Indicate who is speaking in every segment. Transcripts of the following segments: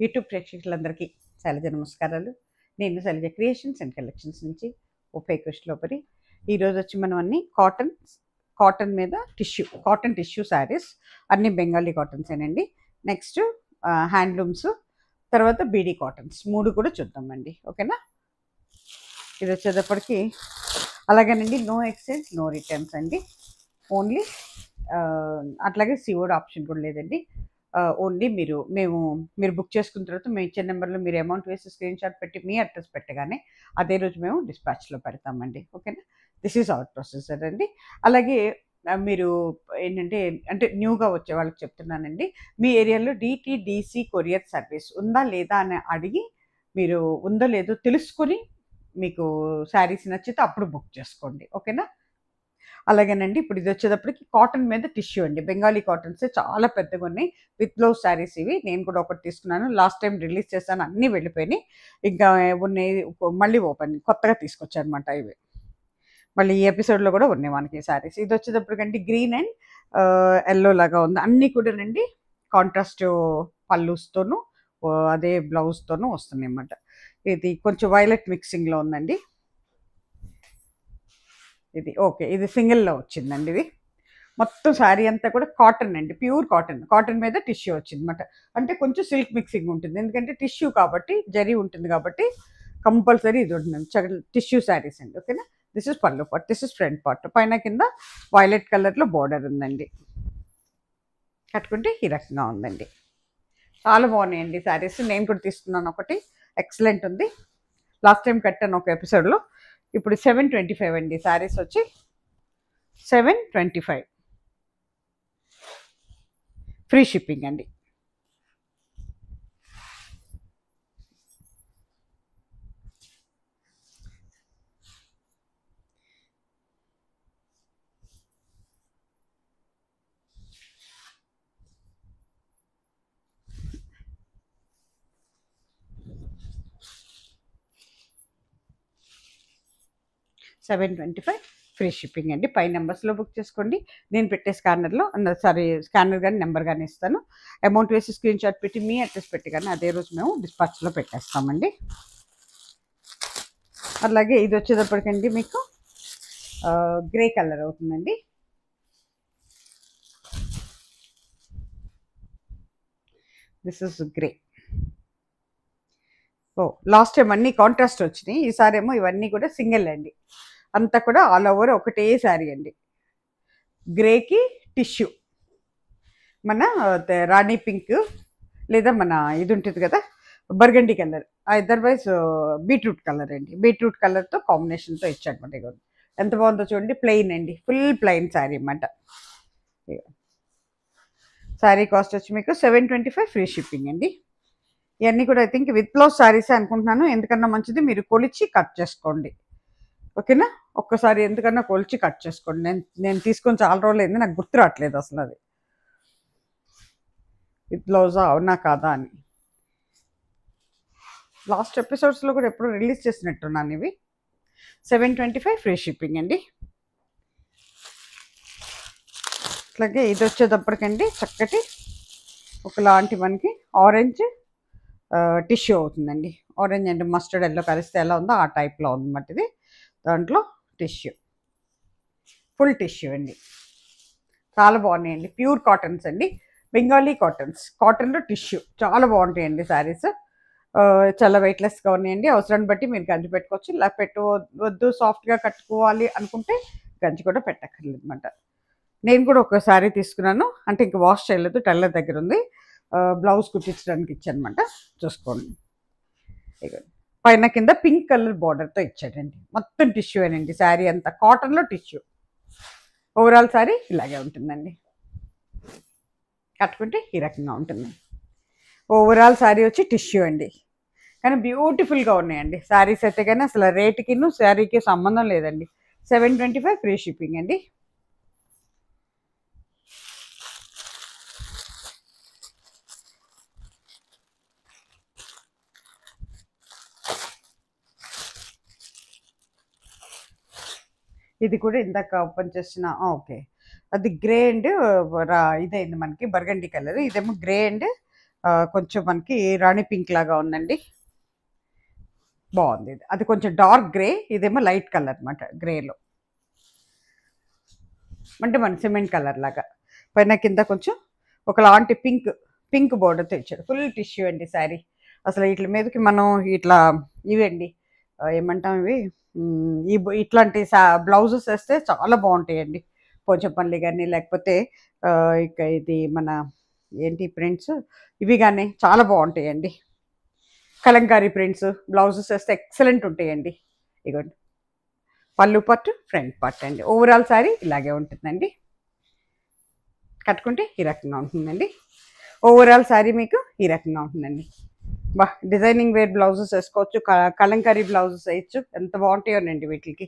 Speaker 1: YouTube ప్రేక్షకులందరికీ శైలజ నమస్కారాలు. నేను శైలజ క్రియేషన్స్ అండ్ కలెక్షన్స్ నుంచి ఉప్పై కృష్ణలోపరి. ఈరోజు వచ్చి మనం అన్ని కాటన్ మీద కాటన్ టిష్యూ శారీస్, అన్ని బెంగాలీ కాటన్సేనండి. నెక్స్ట్ హ్యాండ్లూమ్స్, తర్వాత బీడీ కాటన్స్, 3 కూడా చూద్దామండి. ఓకేనా? ఇది వచ్చేటప్పటికి అలాగేనండి, నో ఎక్స్చేంజ్ నో రిటర్న్స్ అండి. ఓన్లీ అట్లాగే సిఓడి ఆప్షన్ కూడా లేదండి. ఓన్లీ మీరు బుక్ చేసుకున్న తర్వాత మేము ఇచ్చే నెంబర్లో మీరు అమౌంట్ వేసి స్క్రీన్ షాట్ పెట్టి మీ అడ్రస్ పెట్టగానే అదే రోజు మేము డిస్పాచ్లో పెడతామండి. ఓకేనా? దిస్ ఈజ్ అవర్ ప్రొసెసర్ అండి. అలాగే మీరు ఏంటంటే, న్యూగా వచ్చే వాళ్ళకి చెప్తున్నానండి, మీ ఏరియాలో డిటిడిసి కొరియర్ సర్వీస్ ఉందా లేదా అని అడిగి, మీరు ఉందో లేదో తెలుసుకొని మీకు శారీస్ నచ్చితే అప్పుడు బుక్ చేసుకోండి. ఓకేనా? అలాగేనండి, ఇప్పుడు ఇది వచ్చేటప్పటికి కాటన్ మీద టిష్యూ అండి. బెంగాలీ కాటన్స్ చాలా పెద్దగా ఉన్నాయి, విత్ బ్లౌజ్ శారీస్ ఇవి. నేను కూడా ఒకటి తీసుకున్నాను, లాస్ట్ టైం రిలీజ్ చేశాను, అన్నీ వెళ్ళిపోయినాయి. ఇంకా ఉన్నాయి, మళ్ళీ కొత్తగా తీసుకొచ్చాను అనమాట ఇవి. మళ్ళీ ఈ ఎపిసోడ్లో కూడా ఉన్నాయి మనకి శారీస్. ఇది వచ్చేటప్పటికంటే గ్రీన్ అండ్ ఎల్లో లాగా ఉంది. అన్నీ కూడానండి కాంట్రాస్ట్ పళ్ళుస్తోనూ అదే బ్లౌజ్తోనూ వస్తున్నాయి అన్నమాట. ఇది కొంచెం వైలెట్ మిక్సింగ్లో ఉందండి. ఇది ఓకే, ఇది సింగిల్లో వచ్చిందండి. ఇది మొత్తం శారీ అంతా కూడా కాటన్ అండి, ప్యూర్ కాటన్ మీద టిష్యూ వచ్చింది అనమాట. అంటే కొంచెం సిల్క్ మిక్సింగ్ ఉంటుంది, ఎందుకంటే టిష్యూ కాబట్టి, జరీ ఉంటుంది కాబట్టి కంపల్సరీ ఇది ఉంటుంది. టిష్యూ శారీస్ అండి. ఓకేనా? దిస్ ఇస్ పళ్ళు part, this is front part. పైన కింద వైలెట్ కలర్లో బోర్డర్ ఉందండి. కట్టుకుంటే ఈ రకంగా ఉందండి. చాలా బాగున్నాయండి శారీస్. నేను కూడా తీసుకున్నాను ఒకటి, ఎక్సలెంట్ ఉంది. లాస్ట్ టైం కట్టాను ఒక ఎపిసోడ్లో. ఇప్పుడు 725 అండి శారీస్ వచ్చి 725, ఫ్రీ షిప్పింగ్ అండి. $725 ఫ్రీ షిప్పింగ్ అండి. పై నెంబర్స్లో బుక్ చేసుకోండి. నేను పెట్టే స్కానర్ కానీ నెంబర్ కానీ ఇస్తాను. అమౌంట్ వేసి స్క్రీన్ షాట్ పెట్టి మీ అడ్రస్ పెట్టి కానీ అదే రోజు మేము డిస్పాచ్లో పెట్టేస్తామండి. అలాగే ఇది వచ్చేటప్పటికండి మీకు గ్రే కలర్ అవుతుందండి. This is grey. Last time అన్నీ కాంట్రాస్ట్ వచ్చినాయి, ఈసారి ఏమో ఇవన్నీ కూడా సింగిల్ అండి. అంతా కూడా ఆల్ ఓవర్ ఒకటే శారీ అండి. గ్రేకి టిష్యూ, మన రాణి పింక్ లేదా మన ఇది ఉంటుంది కదా burgundy colour, otherwise beetroot colour అండి. బీట్రూట్ కలర్తో కాంబినేషన్తో ఇచ్చాడనమాట. ఎంత బాగుందో చూడండి. ప్లెయిన్ అండి, ఫుల్ ప్లెయిన్ శారీ అన్నమాట. శారీ కాస్ట్ వచ్చి మీకు 725 ఫ్రీ షిప్పింగ్ అండి. ఇవన్నీ కూడా ఐ థింక్ విత్ బ్లౌజ్ శారీసే అనుకుంటున్నాను. ఎందుకన్నా మంచిది మీరు కొలిచి కట్ చేసుకోండి. ఓకేనా? ఒక్కసారి ఎందుకన్నా కొలిచి కట్ చేసుకోండి. నేను తీసుకొని చాలా రోజులు అయింది, నాకు గుర్తు రావట్లేదు అసలు అది విత్ బ్లౌజా అవునా కాదా అని. లాస్ట్ ఎపిసోడ్స్లో కూడా ఎప్పుడు రిలీజ్ చేసినట్టున్నాను ఇవి. 725 ఫ్రీ షిప్పింగ్ అండి. అట్లాగే ఇది వచ్చేటప్పటికండి చక్కటి ఒకలాంటి మనకి ఆరెంజ్ టిష్యూ అవుతుందండి. ఆరెంజ్ అండ్ మస్టర్డ్ ఎల్లో కలిస్తే ఎలా ఉందో ఆ టైప్లో ఉందన్నమాట ఇది. దాంట్లో టిష్యూ, ఫుల్ టిష్యూ అండి. చాలా బాగున్నాయండి. ప్యూర్ కాటన్స్ అండి, బెంగాలీ కాటన్స్. కాటన్లో టిష్యూ చాలా బాగుంటాయండి శారీస్. చాలా వెయిట్లెస్గా ఉన్నాయండి. అవసరాన్ని బట్టి మీరు గంజి పెట్టుకోవచ్చు, ఇలా వద్దు సాఫ్ట్గా కట్టుకోవాలి అనుకుంటే గంజి కూడా పెట్టక్కర్లేదు అనమాట. నేను కూడా ఒక శారీ తీసుకున్నాను, అంటే ఇంక వాష్ చేయలేదు, టైలర్ దగ్గర ఉంది. బ్లౌజ్ కుట్టించడానికి ఇచ్చానమాట, చూసుకోండి. పైన కింద పింక్ కలర్ బార్డర్తో ఇచ్చాడండి. మొత్తం టిష్యూ అనండి, శారీ అంతా కాటన్లో టిష్యూ. ఓవరాల్ శారీ ఇలాగే ఉంటుందండి. కట్టుకుంటే ఈ రకంగా ఉంటుంది. ఓవరాల్ శారీ వచ్చి టిష్యూ అండి, కానీ బ్యూటిఫుల్గా ఉన్నాయండి శారీస్ అయితే. కానీ అసలు రేటుకిను శారీకి సంబంధం లేదండి. 725 ఫ్రీ షిప్పింగ్ అండి. ఇది కూడా ఇందాక ఓపెన్ చేసిన ఓకే, అది గ్రే అండ్ ఇదైంది మనకి బర్గండి కలర్. ఇదేమో గ్రే అండ్ కొంచెం మనకి రాణి పింక్ లాగా ఉందండి, బాగుంది. ఇది అది కొంచెం డార్క్ గ్రే, ఇదేమో లైట్ కలర్ అనమాట, గ్రేలో అంటే మన సిమెంట్ కలర్ లాగా. పైన కింద కొంచెం ఒకలాంటి పింక్ పింక్ బోర్డర్తో ఇచ్చాడు. ఫుల్ టిష్యూ అండి శారీ. అసలు వీటి మీదకి మనం ఇట్లా ఇవండి ఏమంటాం ఇవి ఇట్లాంటి బ్లౌజెస్ వేస్తే చాలా బాగుంటాయండి. పోచంపల్లి కానీ లేకపోతే ఇక ఇది మన ఏంటి ప్రింట్స్ ఇవి కానీ చాలా బాగుంటాయండి. కలంకారీ ప్రింట్స్ బ్లౌజెస్ వేస్తే ఎక్సలెంట్ ఉంటాయండి. ఇగోండి పళ్ళు పట్టు, ఫ్రంట్ పట్టు అండి. ఓవరాల్ శారీ ఇలాగే ఉంటుందండి, కట్టుకుంటే ఈ రకంగా ఉంటుందండి. ఓవరాల్ శారీ మీకు ఈ రకంగా ఉంటుందండి. బా డిజైనింగ్ వేర్ బ్లౌజెస్ వేసుకోవచ్చు, కలంకారీ బ్లౌజెస్ వేయచ్చు, ఎంత బాగుంటాయోనండి వీటికి.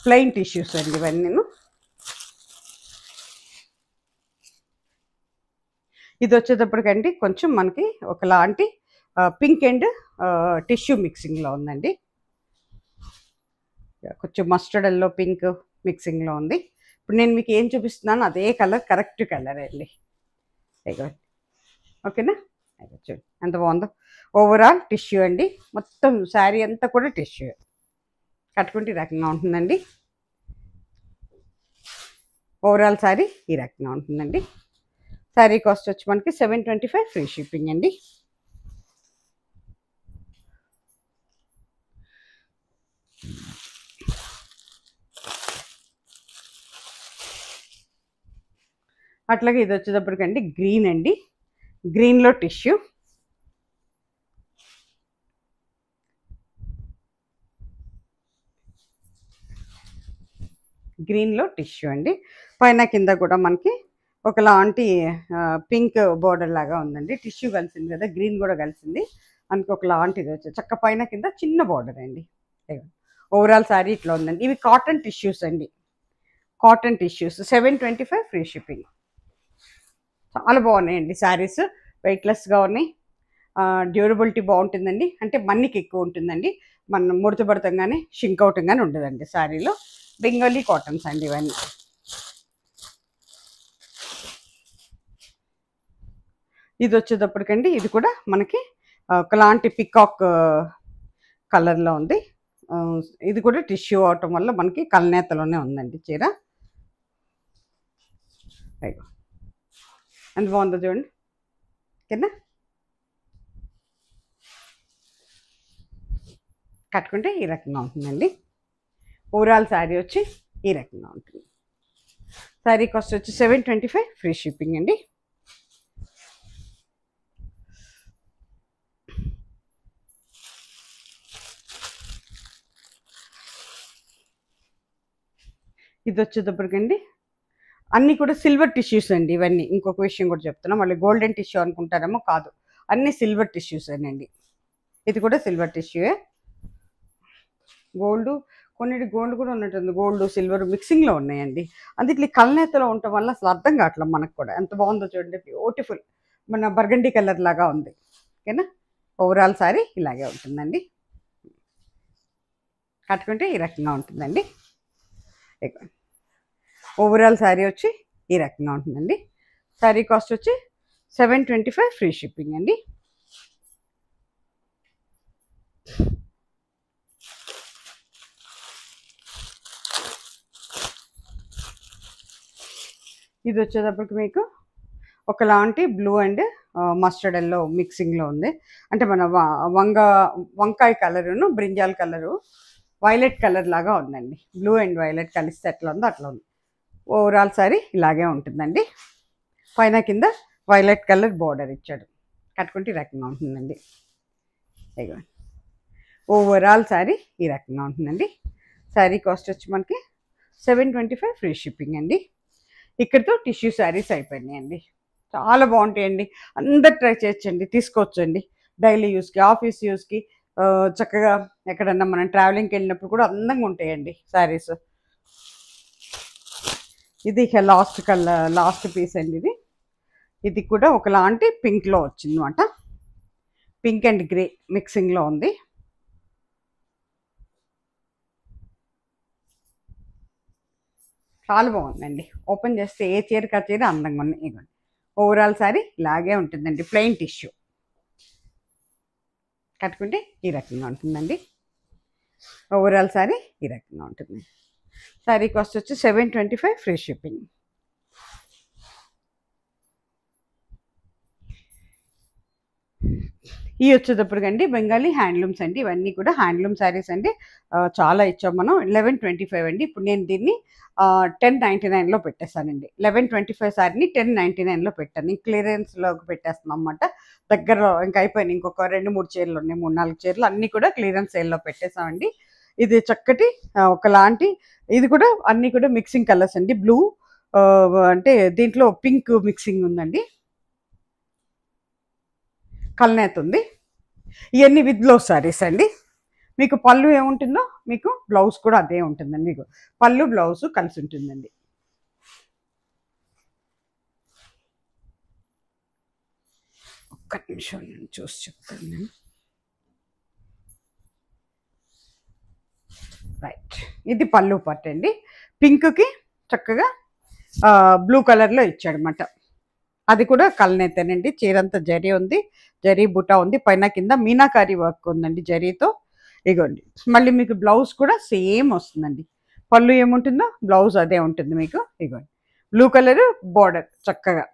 Speaker 1: ప్లెయిన్ టిష్యూస్ అండి ఇవన్నీ. ఇది వచ్చేటప్పటికండి కొంచెం మనకి ఒకలాంటి పింక్ అండ్ టిష్యూ మిక్సింగ్లో ఉందండి. కొంచెం మస్టర్డ్ ఎల్లో పింక్ మిక్సింగ్లో ఉంది. ఇప్పుడు నేను మీకు ఏం చూపిస్తున్నాను అదే కలర్, కరెక్ట్ కలర్ అండి. ఓకేనా, చూడండి ఎంత బాగుందో. ఓవరాల్ టిష్యూ అండి, మొత్తం శారీ అంతా కూడా టిష్యూ, కట్టుకుంటే ఈ రకంగా ఉంటుందండి. ఓవరాల్ శారీ ఈ రకంగా ఉంటుందండి. శారీ కాస్ట్ వచ్చి మనకి 725 ఫ్రీ షిప్పింగ్ అండి. అట్లాగే ఇది వచ్చేటప్పటికండి గ్రీన్ అండి, గ్రీన్లో టిష్యూ, గ్రీన్లో టిష్యూ అండి. పైన కింద కూడా మనకి ఒకలాంటి పింక్ బోర్డర్ లాగా ఉందండి. టిష్యూ కలిసింది కదా, గ్రీన్ కూడా కలిసింది, మనకి ఒకలాంటిది వచ్చి చక్క పైన కింద చిన్న బోర్డర్ అండి. ఓవరాల్ శారీ ఇట్లా ఉందండి. ఇవి కాటన్ టిష్యూస్ అండి, కాటన్ టిష్యూస్ 725 ఫ్రీ షిప్పింగ్. చాలా బాగున్నాయండి శారీస్, వెయిట్లెస్గా ఉన్నాయి, డ్యూరబిలిటీ బాగుంటుందండి. అంటే మన్నికి ఎక్కువ ఉంటుందండి, మనం ముడత పడతంగానే షింక్ అవుట్గానే ఉండదండి శారీలో. బెంగాలీ కాటన్స్ అండి ఇవన్నీ. ఇది వచ్చేటప్పటికండి ఇది కూడా మనకి ఒకలాంటి పికాక్ కలర్లో ఉంది. ఇది కూడా టిష్యూ అవటం వల్ల మనకి కలనేతలోనే ఉందండి చీర. ఎంత బాగుందో చూడండి, ఓకేనా. కట్టుకుంటే ఈ రకంగా ఉంటుందండి. ఓవరాల్ శారీ వచ్చి ఈ రకంగా ఉంటుంది. శారీ కాస్ట్ వచ్చి 725 ఫ్రీ షిప్పింగ్ అండి. ఇది వచ్చేటప్పటికండి అన్నీ కూడా సిల్వర్ టిష్యూస్ అండి ఇవన్నీ. ఇంకొక విషయం కూడా చెప్తున్నాం, మళ్ళీ గోల్డెన్ టిష్యూ అనుకుంటారేమో, కాదు, అన్నీ సిల్వర్ టిష్యూస్ అండి. ఇది కూడా సిల్వర్ టిష్యూయే. గోల్డ్, కొన్నిటి గోల్డ్ కూడా ఉన్నట్టుంది, గోల్డ్ సిల్వర్ మిక్సింగ్లో ఉన్నాయండి. అందుకే కలనేతలో ఉండటం వల్ల అసలు అర్థం కావట్లేదు మనకు కూడా. ఎంత బాగుందో చూడండి, బ్యూటిఫుల్, మన బర్గండీ కలర్ లాగా ఉంది. ఓకేనా, ఓవరాల్ శారీ ఇలాగే ఉంటుందండి, కట్టుకుంటే ఈ రకంగా ఉంటుందండి. ఓవరాల్ శారీ వచ్చి ఈ రకంగా ఉంటుందండి. శారీ కాస్ట్ వచ్చి 725 ఫ్రీ షిప్పింగ్ అండి. ఇది వచ్చేటప్పటికి మీకు ఒకలాంటి బ్లూ అండ్ మస్టర్డ్ ఎల్లో మిక్సింగ్లో ఉంది. అంటే మన వంకాయ కలరును బ్రింజాల్ కలరు వైలెట్ కలర్ లాగా ఉందండి. బ్లూ అండ్ వైలెట్ కలిస్తే ఎట్లా ఉందో అట్లా ఉంది. ఓవరాల్ శారీ ఇలాగే ఉంటుందండి. పైన కింద వైలెట్ కలర్ బోర్డర్ ఇచ్చాడు, కట్టుకుంటే ఈ రకంగా ఉంటుందండి. ఓవరాల్ శారీ ఈ రకంగా ఉంటుందండి. శారీ కాస్ట్ వచ్చి మనకి 725 ఫ్రీ షిప్పింగ్ అండి. ఇక్కడితో టిష్యూ శారీస్ అయిపోయినాయండి. చాలా బాగుంటాయండి, అందరు ట్రై చేయొచ్చండి, తీసుకోవచ్చండి. డైలీ యూస్కి, ఆఫీస్ యూస్కి, చక్కగా ఎక్కడన్నా మనం ట్రావెలింగ్కి వెళ్ళినప్పుడు కూడా అందంగా ఉంటాయండి శారీస్. ఇది లాస్ట్ పీస్ అండి. ఇది కూడా ఒకలాంటి పింక్లో వచ్చింది అనమాట, పింక్ అండ్ గ్రే మిక్సింగ్లో ఉంది. చాలా బాగుందండి. ఓపెన్ చేస్తే ఏ చీరకు ఆ చీర అందంగా ఉన్నాయి. ఇదిగోండి ఓవరాల్ సారీ ఇలాగే ఉంటుందండి, ప్లెయిన్ టిష్యూ. కట్టుకుంటే ఈ రకంగా ఉంటుందండి. ఓవరాల్ సారీ ఈ రకంగా ఉంటుంది. సారీ కాస్ట్ వచ్చి 725 ఫ్రీ షిప్పింగ్. ఇవి వచ్చేటప్పుడు అండి బెంగాలీ హ్యాండ్లూమ్స్ అండి. ఇవన్నీ కూడా హ్యాండ్లూమ్ శారీస్ అండి. చాలా ఇచ్చాం మనం. 1125 అండి. ఇప్పుడు నేను దీన్ని 1099లో పెట్టేస్తానండి. 1125 శారీని 1099లో పెట్టాను. క్లియరెన్స్లోకి పెట్టేస్తున్నాం అన్నమాట. దగ్గరలో ఇంకా అయిపోయినాయి. ఇంకొక 2-3 చీరలు ఉన్నాయి, 3-4 చీరలు అన్నీ కూడా క్లియరెన్స్ సేల్లో పెట్టేసామండి. ఇది చక్కటి ఒకలాంటి, ఇది కూడా అన్నీ కూడా మిక్సింగ్ కలర్స్ అండి. బ్లూ అంటే దీంట్లో పింక్ మిక్సింగ్ ఉందండి, కల్నేత ఉంది. ఇవన్నీ విత్ బ్లౌజ్ శారీస్ అండి. మీకు పళ్ళు ఏముంటుందో మీకు బ్లౌజ్ కూడా అదే ఉంటుందండి. మీకు పళ్ళు బ్లౌజ్ కలిసి ఉంటుందండి. ఒక్క నిమిషం నేను చూసి చెప్తాను నేను. రైట్, ఇది పళ్ళు పార్ట్ అండి. పింక్కి చక్కగా బ్లూ కలర్లో ఇచ్చాడనమాట. అది కూడా కల్నేతేనండి. చీరంతా జరీ ఉంది, జరీ బుటా ఉంది, పైన కింద మీనాకారి వర్క్ ఉందండి జరీతో. ఇగోండి మళ్ళీ మీకు బ్లౌజ్ కూడా సేమ్ వస్తుందండి. పళ్ళు ఏముంటుందో బ్లౌజ్ అదే ఉంటుంది మీకు. ఇగోండి బ్లూ కలర్ బార్డర్ చక్కగా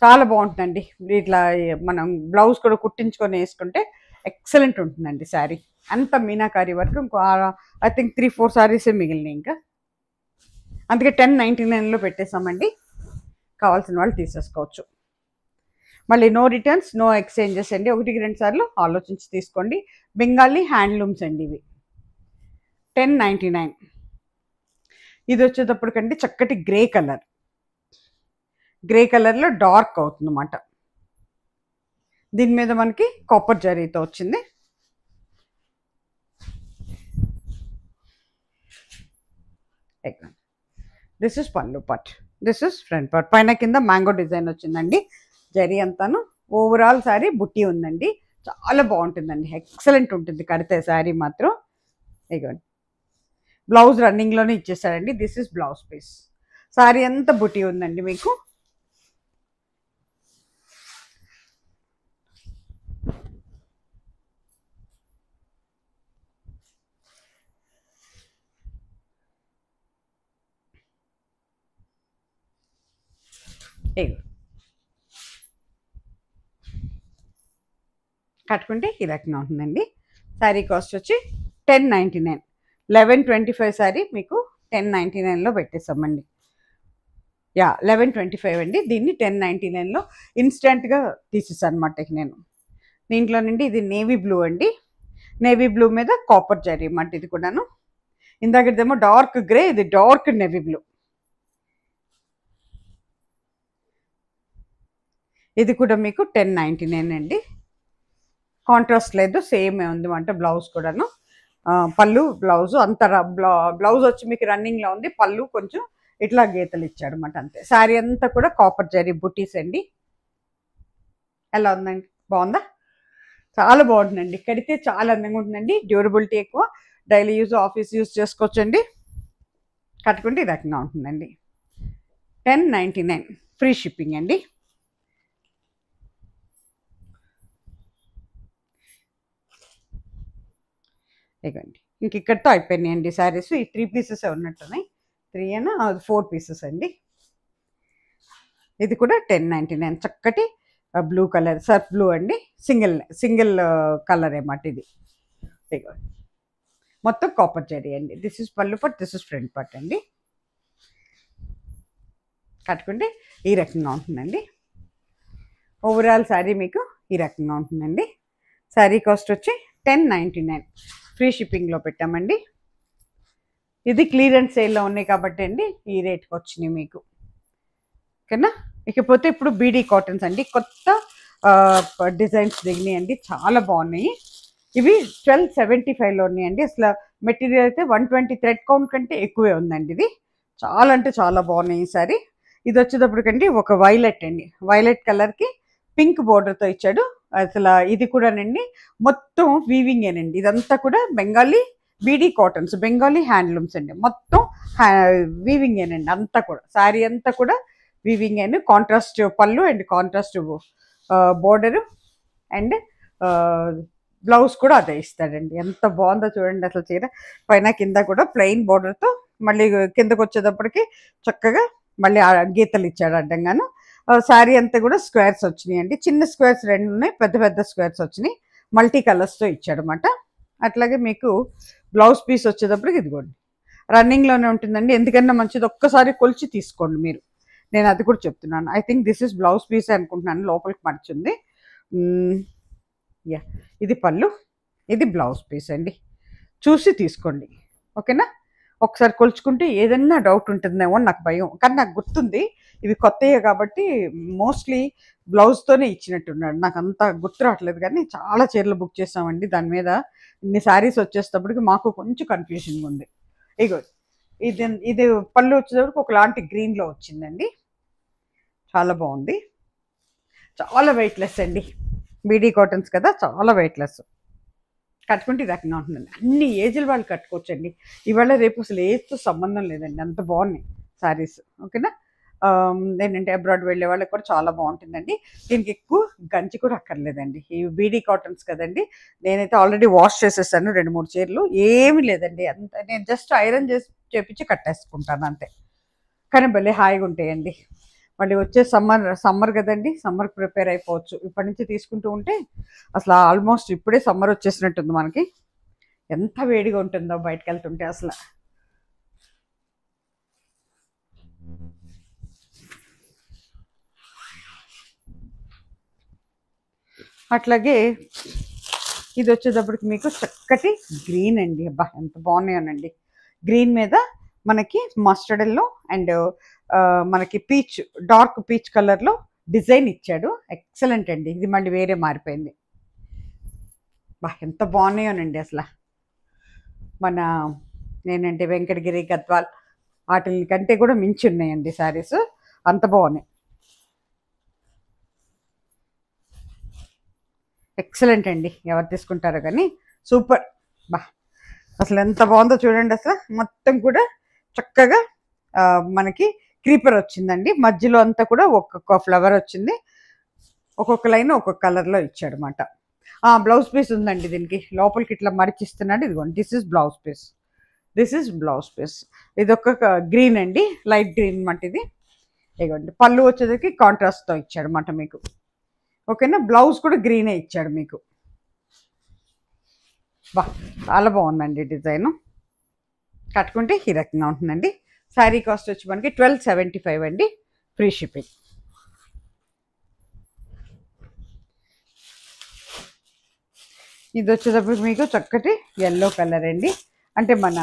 Speaker 1: చాలా బాగుంటుందండి. ఇట్లా మనం బ్లౌజ్ కూడా కుట్టించుకొని వేసుకుంటే ఎక్సలెంట్ ఉంటుందండి శారీ. అంత మీనాకారి వర్క్. ఇంకో ఐ థింక్ 3-4 శారీసే మిగిలినాయి ఇంకా. అందుకే 1099లో పెట్టేసామండి. కావాల్సిన వాళ్ళు తీసేసుకోవచ్చు. మళ్ళీ నో రిటర్న్స్, నో ఎక్స్చేంజెస్ అండి. 1-2 సార్లు ఆలోచించి తీసుకోండి. బెంగాలీ హ్యాండ్లూమ్స్ అండి ఇవి. 1099. ఇది వచ్చేటప్పటికండి చక్కటి గ్రే కలర్, గ్రే కలర్లో డార్క్ అవుతుందన్నమాట. దీని మీద మనకి కాపర్ జరీతో వచ్చింది. దిస్ ఇస్ పళ్ళు part, this is front part. పైన కింద మ్యాంగో డిజైన్ వచ్చిందండి. జరీ అంతాను. ఓవరాల్ శారీ బుట్టి ఉందండి. చాలా బాగుంటుందండి, ఎక్సలెంట్ ఉంటుంది కడితే శారీ మాత్రం. ఇగోండి బ్లౌజ్ రన్నింగ్లోనే ఇచ్చేసాడండి. This is blouse piece. Sari అంతా బుట్టి ఉందండి మీకు. కట్టుకుంటే ఈ రకంగా ఉంటుందండి. శారీ కాస్ట్ వచ్చి 1099. 1125 శారీ మీకు 1099లో పెట్టేసామండి. 1125 అండి. దీన్ని 1099లో ఇన్స్టెంట్గా తీసేసాను అనమాట నేను. దీంట్లో నుండి ఇది నేవీ బ్లూ అండి. నేవీ బ్లూ మీద కాపర్ జరీ అన్నమాట. ఇది కూడాను ఇందాకదేమో డార్క్ గ్రే, ఇది డార్క్ నేవీ బ్లూ. ఇది కూడా మీకు 1099 అండి. కాంట్రాస్ట్ లేదు, సేమ్ ఉంది అంటే బ్లౌజ్ కూడాను. పళ్ళు బ్లౌజ్ అంత బ్లౌజ్ వచ్చి మీకు రన్నింగ్లో ఉంది. పళ్ళు కొంచెం ఇట్లా గీతలు ఇచ్చాడు అనమాట, అంతే. శారీ అంతా కూడా కాపర్ జరీ బుటీస్ అండి. ఎలా ఉందండి, బాగుందా? చాలా బాగుంటుందండి. కడితే చాలా అందంగా ఉంటుందండి. డ్యూరబిలిటీ ఎక్కువ, డైలీ యూజ్, ఆఫీస్ యూజ్ చేసుకోవచ్చండి. కట్టుకుంటే ఈ రకంగా ఉంటుందండి. 1099 ఫ్రీ షిప్పింగ్ అండి. ఇవ్వండి ఇంక ఇక్కడితో అయిపోయినాయండి శారీస్. ఈ 3 పీసెస్ ఉన్నట్టున్నాయి. 3 అయినా 4 పీసెస్ అండి. ఇది కూడా 1099. చక్కటి బ్లూ కలర్, సర్ఫ్ బ్లూ అండి. సింగిల్ కలర్ ఏమాట ఇది. ఇవ్వండి మొత్తం కాపర్ జరీ అండి. దిస్ ఇస్ పళ్ళు part, this is front part అండి. కట్టుకుంటే ఈ రకంగా ఉంటుందండి. ఓవరాల్ శారీ మీకు ఈ రకంగా ఉంటుందండి. శారీ కాస్ట్ వచ్చి 1099 ఫ్రీ షిప్పింగ్లో పెట్టామండి. ఇది క్లియరెన్స్ సేల్లో ఉన్నాయి కాబట్టి అండి ఈ రేట్కి వచ్చినాయి మీకు. ఓకేనా? ఇకపోతే ఇప్పుడు బీడీ కాటన్స్ అండి. కొత్త డిజైన్స్ దిగినాయండి, చాలా బాగున్నాయి. ఇవి 1275లో ఉన్నాయండి. అసలు మెటీరియల్ అయితే 120 థ్రెడ్ కౌంట్ కంటే ఎక్కువే ఉందండి. ఇది చాలా అంటే చాలా బాగున్నాయి ఈ సారీ. ఇది వచ్చేటప్పటికండి ఒక వైలెట్ అండి, వైలెట్ కలర్కి పింక్ బోర్డర్తో ఇచ్చాడు. అసలు ఇది కూడానండి మొత్తం వీవింగేనండి. ఇదంతా కూడా బెంగాలీ బీడీ కాటన్స్, బెంగాలీ హ్యాండ్లూమ్స్ అండి. మొత్తం వీవింగ్ ఏనండి అంతా కూడా. శారీ అంతా కూడా వీవింగ్ అని, కాంట్రాస్ట్ పళ్ళు and contrast border and blouse కూడా అదే ఇస్తాడండి. ఎంత బాగుందో చూడండి అసలు చీర. పైన కింద కూడా ప్లెయిన్ బోర్డర్తో, మళ్ళీ కిందకు వచ్చేటప్పటికి చక్కగా మళ్ళీ గీతలు ఇచ్చాడు అడ్డంగాను. శారీ అంతా కూడా స్క్వేర్స్ వచ్చినాయి అండి. చిన్న స్క్వేర్స్ 2 ఉన్నాయి, పెద్ద పెద్ద స్క్వేర్స్ వచ్చినాయి. మల్టీ కలర్స్తో ఇచ్చాడు అనమాట. అట్లాగే మీకు బ్లౌజ్ పీస్ వచ్చేటప్పటికి ఇదిగోండి రన్నింగ్లోనే ఉంటుందండి. ఎందుకన్నా మంచిది ఒక్కసారి కొలిచి తీసుకోండి మీరు. నేను అది కూడా చెప్తున్నాను. I think this is blouse piece అనుకుంటున్నాను. లోపలికి మర్చింది. యా, ఇది పళ్ళు, ఇది బ్లౌజ్ పీస్ అండి. చూసి తీసుకోండి, ఓకేనా? ఒకసారి కొలుచుకుంటే ఏదైనా డౌట్ ఉంటుందేమో నాకు భయం, కానీ నాకు గుర్తుంది ఇవి కొత్తయే కాబట్టి మోస్ట్లీ బ్లౌజ్తోనే ఇచ్చినట్టున్నాడు. నాకు అంత గుర్తు రావట్లేదు, కానీ చాలా చీరలు బుక్ చేసామండి. దాని మీద ఇన్ని శారీస్ వచ్చేటప్పటికి మాకు కొంచెం కన్ఫ్యూజన్గా ఉంది. ఇగో ఇది ఇది పళ్ళు వచ్చేటప్పటికి ఒకలాంటి గ్రీన్లో వచ్చిందండి. చాలా బాగుంది, చాలా వెయిట్లెస్ అండి. బీడీ కాటన్స్ కదా, చాలా వెయిట్లెస్. కట్టుకుంటే ఈ రకంగా ఉంటుందండి. అన్ని ఏజ్ల వాళ్ళు కట్టుకోవచ్చండి. ఇవాళ రేపు అసలు ఏజ్తో సంబంధం లేదండి, అంత బాగున్నాయి శారీస్, ఓకేనా? ఏంటంటే అబ్రాడ్ వెళ్ళే వాళ్ళకి కూడా చాలా బాగుంటుందండి. దీనికి ఎక్కువ గంజి కూడా అక్కర్లేదండి. ఈ బీడీ కాటన్స్ కదండి. నేనైతే ఆల్రెడీ వాష్ చేసేసాను 2-3 చీరలు. ఏమీ లేదండి, అంత నేను జస్ట్ ఐరన్ చేపించి కట్టేసుకుంటాను అంతే. కానీ భలే హాయిగా ఉంటాయండి. మళ్ళీ వచ్చే సమ్మర్ కదండి, సమ్మర్కి ప్రిపేర్ అయిపోవచ్చు ఇప్పటి నుంచి తీసుకుంటూ ఉంటే. అసలు ఆల్మోస్ట్ ఇప్పుడే సమ్మర్ వచ్చేసినట్టుంది మనకి. ఎంత వేడిగా ఉంటుందో బయటకు వెళ్తుంటే అసలు. అట్లాగే ఇది వచ్చేటప్పటికి మీకు చక్కటి గ్రీన్ అండి. అబ్బా ఎంత బాగున్నాయోనండి. గ్రీన్ మీద మనకి మస్టర్డ్ ఎల్లో అండ్ మనకి పీచ్, డార్క్ పీచ్ కలర్లో డిజైన్ ఇచ్చాడు. ఎక్సలెంట్ అండి. ఇది మళ్ళీ వేరే మారిపోయింది. బా ఎంత బాగున్నాయోనండి అసలు. మన నేనంటే వెంకటగిరి, గద్వాల్ వాటి కంటే కూడా మించి ఉన్నాయండి శారీస్. అంత బాగున్నాయి, ఎక్సలెంట్ అండి. ఎవరు తీసుకుంటారో కానీ సూపర్. బా అసలు ఎంత బాగుందో చూడండి. అసలు మొత్తం కూడా చక్కగా మనకి క్రీపర్ వచ్చిందండి. మధ్యలో అంతా కూడా ఒక్కొక్క ఫ్లవర్ వచ్చింది. ఒక్కొక్క లైన్ ఒక్కొక్క కలర్లో ఇచ్చాడు అనమాట. బ్లౌజ్ పీస్ ఉందండి దీనికి. లోపలికి ఇట్లా మరిచిస్తున్నాడు. ఇదిగోండి, this is blouse piece. This is blouse piece. ఇది ఒక గ్రీన్ అండి, లైట్ గ్రీన్ అనమాట ఇది. ఇదిగోండి పళ్ళు వచ్చేసరికి కాంట్రాస్ట్తో ఇచ్చాడు అనమాట మీకు, ఓకేనా? బ్లౌజ్ కూడా గ్రీనే ఇచ్చాడు మీకు. బా చాలా బాగుందండి డిజైను. కట్టుకుంటే ఈ రకంగా ఉంటుందండి. శారీ కాస్ట్ వచ్చి మనకి 1275 అండి, ఫ్రీ షిప్పింగ్. ఇది వచ్చేటప్పుడు మీకు చక్కటి ఎల్లో కలర్ అండి. అంటే మన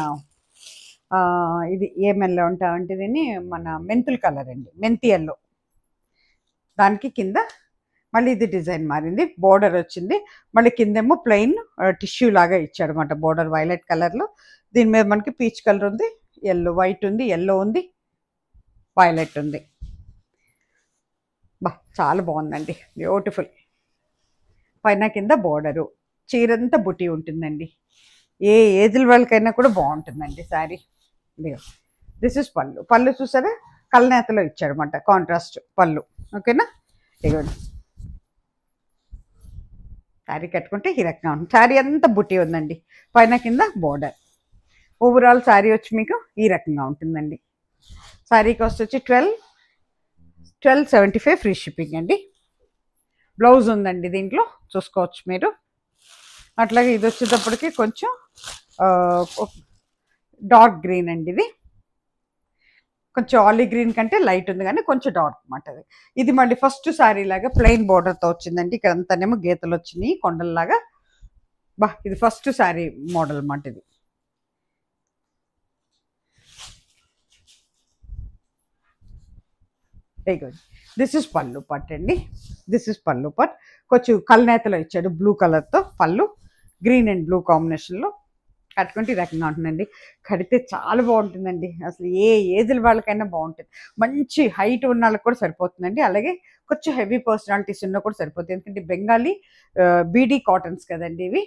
Speaker 1: ఇది ఏం ఎల్లో ఉంటామంటే దీన్ని మన మెంతుల కలర్ అండి, మెంతి ఎల్లో. దానికి కింద మళ్ళీ ఇది డిజైన్ మారింది, బోర్డర్ వచ్చింది. మళ్ళీ కిందేమో ప్లెయిన్ టిష్యూ లాగా ఇచ్చాడు అనమాట, బోర్డర్ వైలెట్ కలర్లో. దీని మీద మనకి పీచ్ కలర్ ఉంది, ఎల్లో, వైట్ ఉంది, ఎల్లో ఉంది, వైలెట్ ఉంది. బా చాలా బాగుందండి, బ్యూటిఫుల్. పైన కింద బోర్డరు, చీరంతా బుటీ ఉంటుందండి. ఏ ఏజ్ల వాళ్ళకైనా కూడా బాగుంటుందండి శారీ. దిస్ ఇస్ పళ్ళు. పళ్ళు చూసారా, కల్నేతలో ఇచ్చాడనమాట, కాంట్రాస్ట్ పళ్ళు, ఓకేనా? ఇదిగోండి శారీ కట్టుకుంటే ఈ రకంగా ఉంటుంది. శారీ అంతా బుట్టి ఉందండి, పైన కింద బోర్డర్. ఓవరాల్ శారీ వచ్చి మీకు ఈ రకంగా ఉంటుందండి. శారీ కాస్ట్ వచ్చి 1275 ఫ్రీ షిప్పింగ్ అండి. బ్లౌజ్ ఉందండి దీంట్లో, చూసుకోవచ్చు మీరు. అట్లాగే ఇది వచ్చేటప్పటికి కొంచెం డార్క్ గ్రీన్ అండి. ఇది కొంచెం ఆలివ్ గ్రీన్ కంటే లైట్ ఉంది, కానీ కొంచెం డార్క్ అన్నమాట. ఇది మళ్ళీ ఫస్ట్ శారీ లాగా ప్లెయిన్ బోర్డర్తో వచ్చిందండి. ఇక్కడ అంతానేమో గీతలు వచ్చినాయి కొండల్లాగా. బా ఇది ఫస్ట్ శారీ మోడల్ అన్నమాట ఇది. దిస్ ఇస్ పళ్ళు పట్ అండి. దిస్ ఇస్ పళ్ళు పట్. కొంచెం కల్నేతలో ఇచ్చాడు, బ్లూ కలర్తో పళ్ళు, గ్రీన్ అండ్ బ్లూ కాంబినేషన్లో. కట్టుకుంటే ఈ రకంగా ఉంటుందండి. కడితే చాలా బాగుంటుందండి. అసలు ఏ ఏజ్ల వాళ్ళకైనా బాగుంటుంది. మంచి హైట్ ఉన్న వాళ్ళకి కూడా సరిపోతుందండి. అలాగే కొంచెం హెవీ పర్సనాలిటీస్ ఉన్న కూడా సరిపోతుంది. ఎందుకంటే బెంగాలీ బీడీ కాటన్స్ కదండి ఇవి.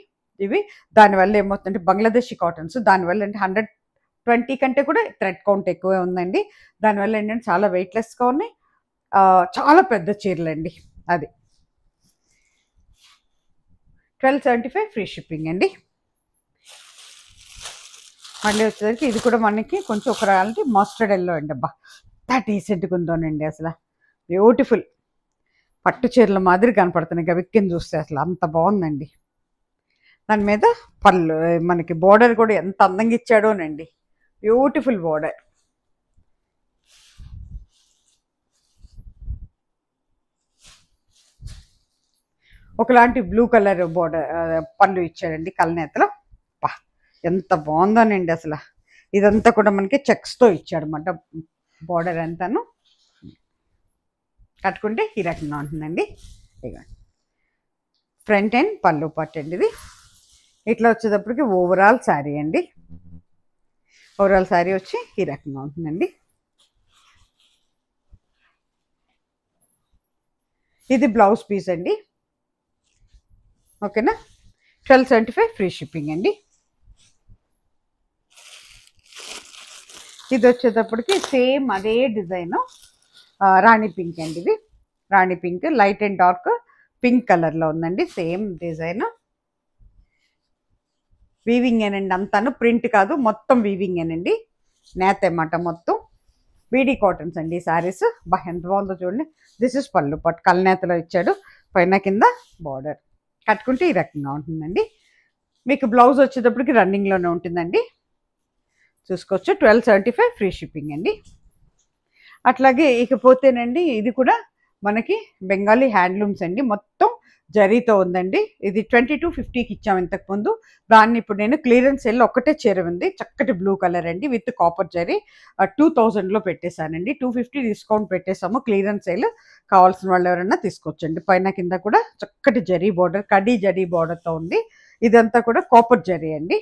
Speaker 1: ఇవి. దానివల్ల ఏమవుతుందంటే బంగ్లాదేశీ కాటన్స్, దానివల్ల అంటే 120 కంటే కూడా థ్రెడ్ కౌంట్ ఎక్కువే ఉందండి. దానివల్ల ఏంటంటే చాలా వెయిట్లెస్గా ఉన్నాయి, చాలా పెద్ద చీరలండి. అది 1275 ఫ్రీ షిప్పింగ్ అండి. మళ్ళీ వచ్చేసరికి ఇది కూడా మనకి కొంచెం ఒక రాయాలంటే మస్టర్డ్ ఎల్లో అండి. అబ్బా ఎంత డీసెంట్గా ఉందోనండి, అసలు బ్యూటిఫుల్ పట్టు చీరల మాదిరి కనపడుతున్నాయి గవిక్కిని చూస్తే, అసలు అంత బాగుందండి. దాని మీద పళ్ళు మనకి బోర్డర్ కూడా ఎంత అందంగా ఇచ్చాడోనండి, బ్యూటిఫుల్ బోర్డర్. ఒకలాంటి బ్లూ కలర్ బోర్డర్ పళ్ళు ఇచ్చాడండి కలనేతలో. పా ఎంత బాగుందోనండి అసలు. ఇదంతా కూడా మనకి చెక్స్తో ఇచ్చాడు అన్నమాట బోర్డర్ అంతాను. కట్టుకుంటే ఈ రకంగా ఉంటుందండి. ఇక ఫ్రంట్ అండ్ పళ్ళు పట్టు అండి ఇది. ఇట్లా వచ్చేటప్పటికి ఓవరాల్ శారీ అండి. ఓవరాల్ శారీ వచ్చి ఈ రకంగా ఉంటుందండి. ఇది బ్లౌజ్ పీస్ అండి. ఓకేనా, 1275 ఫ్రీ షిప్పింగ్ అండి. ఇది వచ్చేటప్పటికి సేమ్ అదే డిజైన్, రాణి పింక్ అండి. ఇది rani pink, light and dark pink కలర్లో ఉందండి. సేమ్ డిజైన్, వీవింగ్ ఏనండి అంతాను, ప్రింట్ కాదు, మొత్తం వీవింగ్ ఏనండి. నేత అన్నమాట మొత్తం. బీడీ కాటన్స్ అండి శారీస్. బా ఎంత బాగుందో చూడండి. దిస్ ఇస్ పళ్ళు పట్టు కలనేతలో ఇచ్చాడు, పైన కింద బార్డర్. కట్టుకుంటే ఈ రకంగా ఉంటుందండి. మీకు బ్లౌజ్ వచ్చేటప్పటికి రన్నింగ్లోనే ఉంటుందండి, చూసుకోవచ్చు. 1275 ఫ్రీ షిప్పింగ్ అండి. అట్లాగే ఇకపోతేనండి ఇది కూడా మనకి బెంగాలీ హ్యాండ్లూమ్స్ అండి, మొత్తం జరీతో ఉందండి. ఇది 2250కి ఇచ్చాము ఇంతకుముందు. దాన్ని ఇప్పుడు నేను క్లియరెన్స్ సేల్ ఒక్కటే చీర ఉంది, చక్కటి బ్లూ కలర్ అండి విత్ కాపర్ జరీ, 2000లో పెట్టేశానండి. 250 డిస్కౌంట్ పెట్టేసాము, క్లియరెన్స్ సేల్. కావాల్సిన వాళ్ళు ఎవరైనా తీసుకోవచ్చండి. పైన కింద కూడా చక్కటి జరీ బోర్డర్, కడీ జరీ బోర్డర్తో ఉంది. ఇదంతా కూడా కాపర్ జరీ అండి.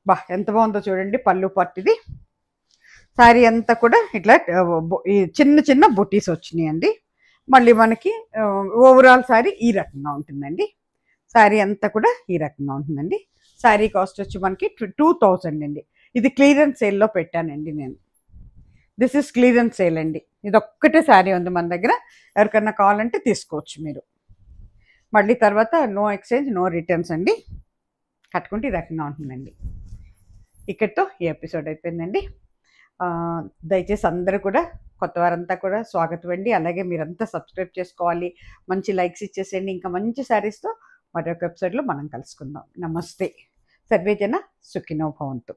Speaker 1: బా ఎంత బాగుందో చూడండి పళ్ళు పట్టిది. శారీ అంతా కూడా ఇట్లా చిన్న చిన్న బుటీస్ వచ్చినాయండి. మళ్ళీ మనకి ఓవరాల్ శారీ ఈ రకంగా ఉంటుందండి. శారీ అంతా కూడా ఈ రకంగా ఉంటుందండి. శారీ కాస్ట్ వచ్చి మనకి 2000 అండి. ఇది క్లియరెన్స్ సేల్లో పెట్టానండి నేను. దిస్ ఇస్ క్లియరెన్స్ సేల్ అండి. ఇది ఒక్కటే శారీ ఉంది మన దగ్గర, ఎవరికన్నా కావాలంటే తీసుకోవచ్చు మీరు. మళ్ళీ తర్వాత నో ఎక్స్చేంజ్ నో రిటర్న్స్ అండి. కట్టుకుంటే ఈ రకంగా ఉంటుందండి. ఇక్కడితో ఈ ఎపిసోడ్ అయిపోయిందండి. దయచేసి అందరూ కూడా కొత్త వారంతా కూడా స్వాగతం అండి. అలాగే మీరంతా సబ్స్క్రైబ్ చేసుకోవాలి, మంచి లైక్స్ ఇచ్చేసేయండి. ఇంకా మంచి శారీస్తో మరొక ఎపిసోడ్లో మనం కలుసుకుందాం. నమస్తే. సర్వేజన సుఖినో భవంతు.